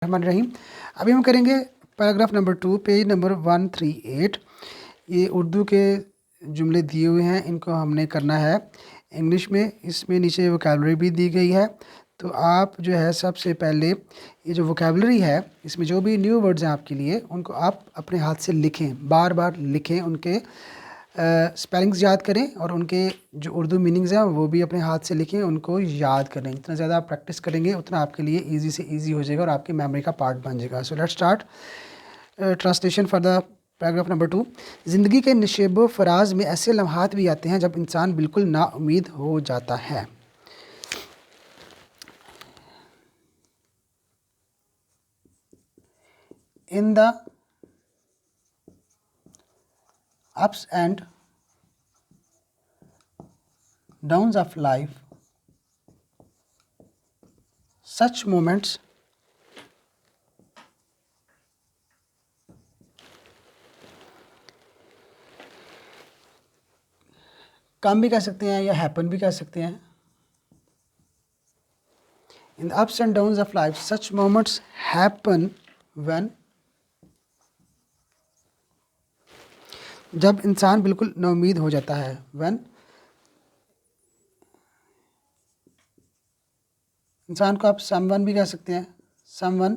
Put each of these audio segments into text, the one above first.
रहमान रहीम। अभी हम करेंगे पैराग्राफ नंबर 2 पेज नंबर 138। ये उर्दू के जुमले दिए हुए हैं, इनको हमने करना है इंग्लिश में। इसमें नीचे वोकैबलरी भी दी गई है। तो आप जो है सबसे पहले ये जो वोकैबलरी है इसमें जो भी न्यू वर्ड्स हैं आपके लिए उनको आप अपने हाथ से लिखें, बार बार लिखें, उनके स्पेलिंग्स याद करें और उनके जो उर्दू मीनिंग्स हैं वो भी अपने हाथ से लिखें, उनको याद करें। जितना ज़्यादा आप प्रैक्टिस करेंगे उतना आपके लिए इजी से इजी हो जाएगा और आपकी मेमोरी का पार्ट बन जाएगा। So let's start translation for the paragraph number 2। ज़िंदगी के नशेब फराज में ऐसे लम्हात भी आते हैं जब इंसान बिल्कुल नाउमीद हो जाता है। In the ups and downs of life, such moments कम भी कह सकते हैं या हैपन भी कह सकते हैं। In the ups and downs of life, such moments happen when, जब इंसान बिल्कुल नाउमीद हो जाता है। when इंसान को आप someone भी कह सकते हैं। someone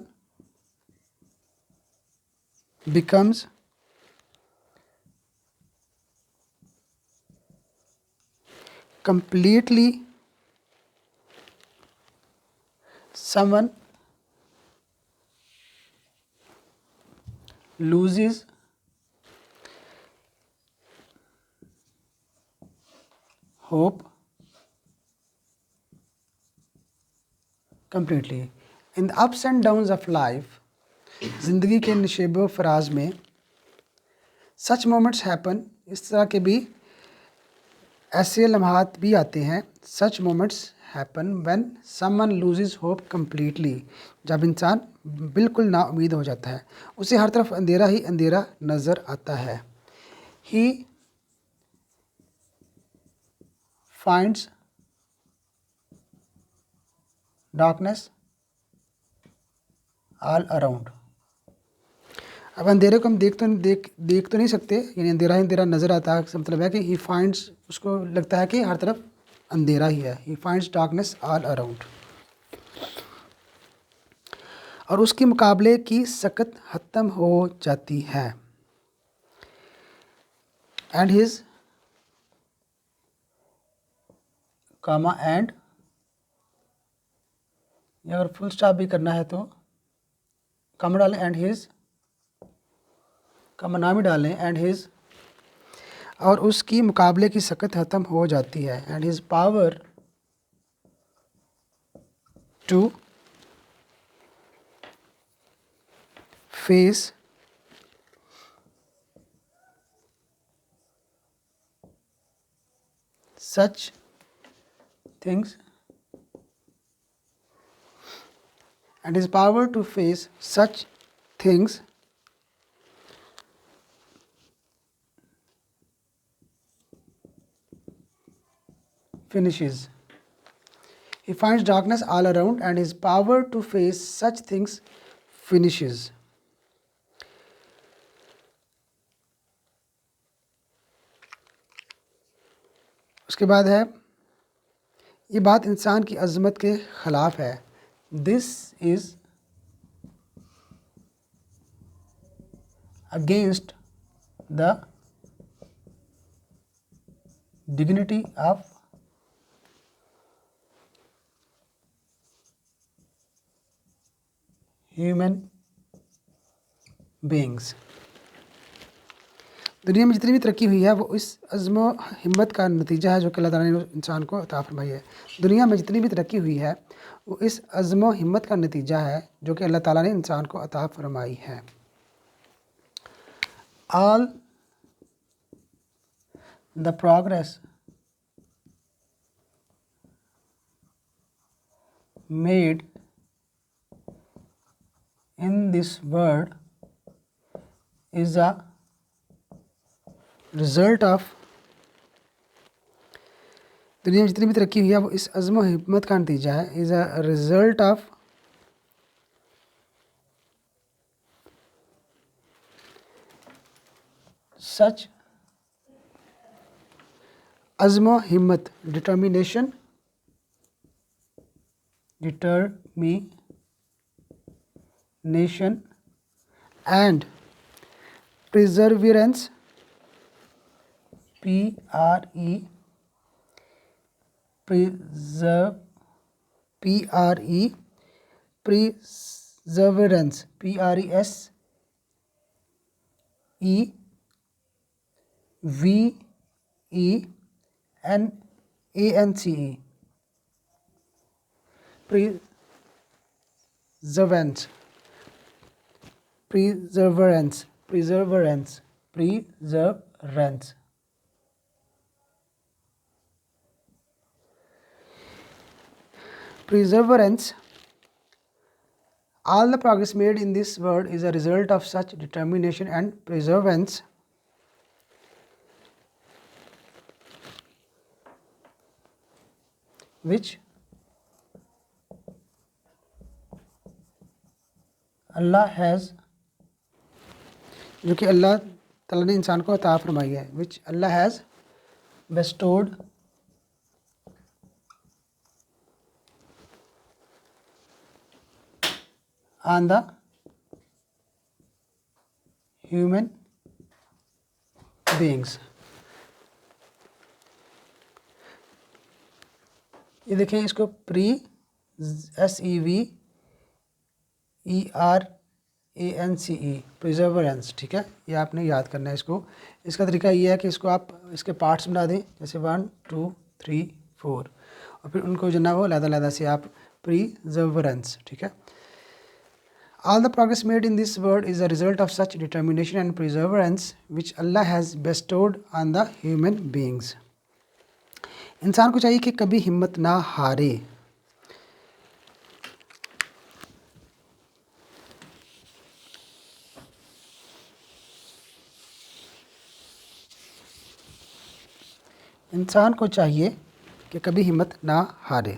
becomes completely, someone loses hope completely. In the ups and downs of life, ज़िंदगी के नशेब फराज में सच मोमेंट्स हैपन, इस तरह के भी ऐसे लम्हात भी आते हैं। Such moments happen when someone loses hope completely, जब इंसान बिल्कुल नाउमीद हो जाता है, उसे हर तरफ अंधेरा ही अंधेरा नज़र आता है। He finds darkness all around. अब अंधेरे को हम देख तो नहीं सकते, यानी अंधेरा ही अंधेरा नज़र आता है। इसका मतलब है कि ही फाइंड्स, उसको लगता है कि हर तरफ अंधेरा ही है। He finds darkness all around. और उसके मुकाबले की सकत ख़त्म हो जाती है। एंड हिज कामा एंड, या अगर फुल स्टॉप भी करना है तो कामा डालें, एंड हिज, कामा नाम ही डालें, एंड हिज, और उसकी मुकाबले की सकत ख़त्म हो जाती है। And his power to face such things, and his power to face such things finishes. He finds darkness all around and his power to face such things finishes. उसके बाद है, ये बात इंसान की अज़मत के ख़िलाफ़ है। This is against the dignity of human beings. दुनिया में जितनी भी तरक्की हुई है वो इस अज़्म हिम्मत का नतीजा है जो कि अल्लाह ताला ने इंसान को अता फरमाई है। दुनिया में जितनी भी तरक्की हुई है वो इस अज़्म हिम्मत का नतीजा है जो कि अल्लाह ताला ने इंसान को अता फरमाई है। All the progress made in this world is a result of, दुनिया में जितनी भी तरक्की हुई है वो इस अज़्म हिम्मत का नतीजा है। Is a result of such अज़्म हिम्मत determination and perseverance preserve perseverance perseverance perseverance perseverance perseverance perseverance perseverance. All the progress made in this world is a result of such determination and perseverance. Which Allah has, जो कि अल्लाह ताला ने इंसान को अता फरमाई है, which Allah has bestowed on the human beings. ये देखें, इसको SEVERANCE perseverance, ठीक है, ये आपने याद करना है इसको. इसका तरीका ये है कि इसको आप इसके पार्ट्स बना दें, जैसे 1 2 3 4, और फिर उनको जो ना वो अलग-अलग से आप perseverance, ठीक है. All the progress made in this world is a result of such determination and perseverance which Allah has bestowed on the human beings. इंसान को चाहिए कि कभी हिम्मत ना हारे. इंसान को चाहिए कि कभी हिम्मत ना हारे.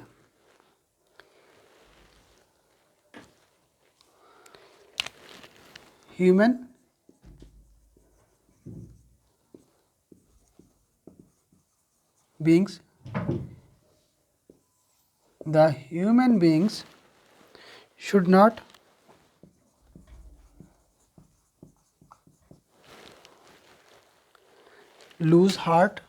Human beings, the human beings should not lose heart.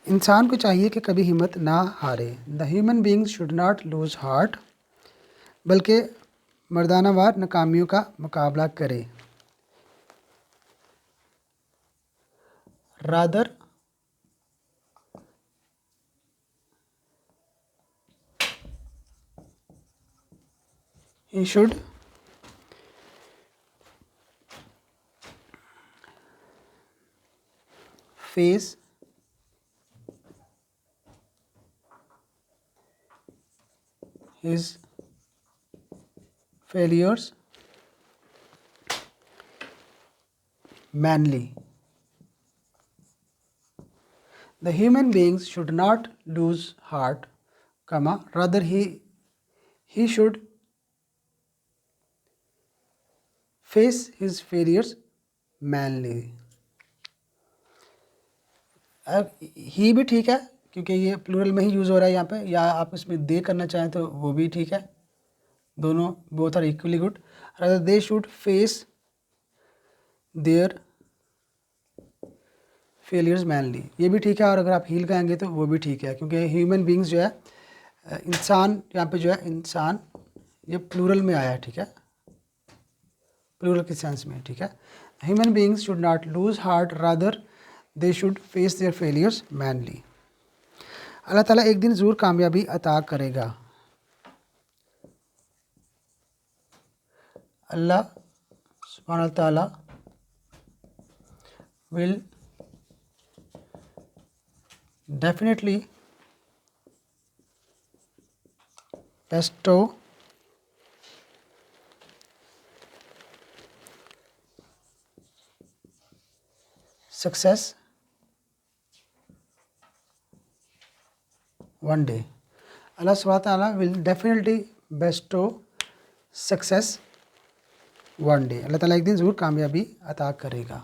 इंसान को चाहिए कि कभी हिम्मत ना हारे. The human beings should not lose heart, बल्कि मर्दानावार नाकामियों का मुकाबला करे. Rather he should face his failures manly. The human beings should not lose heart, rather he should face his failures manly. अब ही भी ठीक है, क्योंकि ये प्लूरल में ही यूज़ हो रहा है यहाँ पे, या आप इसमें दे करना चाहें तो वो भी ठीक है. दोनों both are equally good. rather they should face their failures manly, ये भी ठीक है. और अगर आप हील कहेंगे तो वो भी ठीक है, क्योंकि ह्यूमन बींग्स जो है, इंसान यहाँ पे जो है, इंसान ये प्लूरल में आया है, ठीक है, प्लूरल के सेंस में, ठीक है. Human beings should not lose heart, rather they should face their failures manly. Allah Taala एक दिन ज़रूर कामयाबी अता करेगा. अल्लाह सुब्हानहू तआला will definitely bestow success one day. Allah subhanahu wa ta'ala will definitely bestow success one day. Allah Taala एक दिन ज़रूर कामयाबी अता करेगा।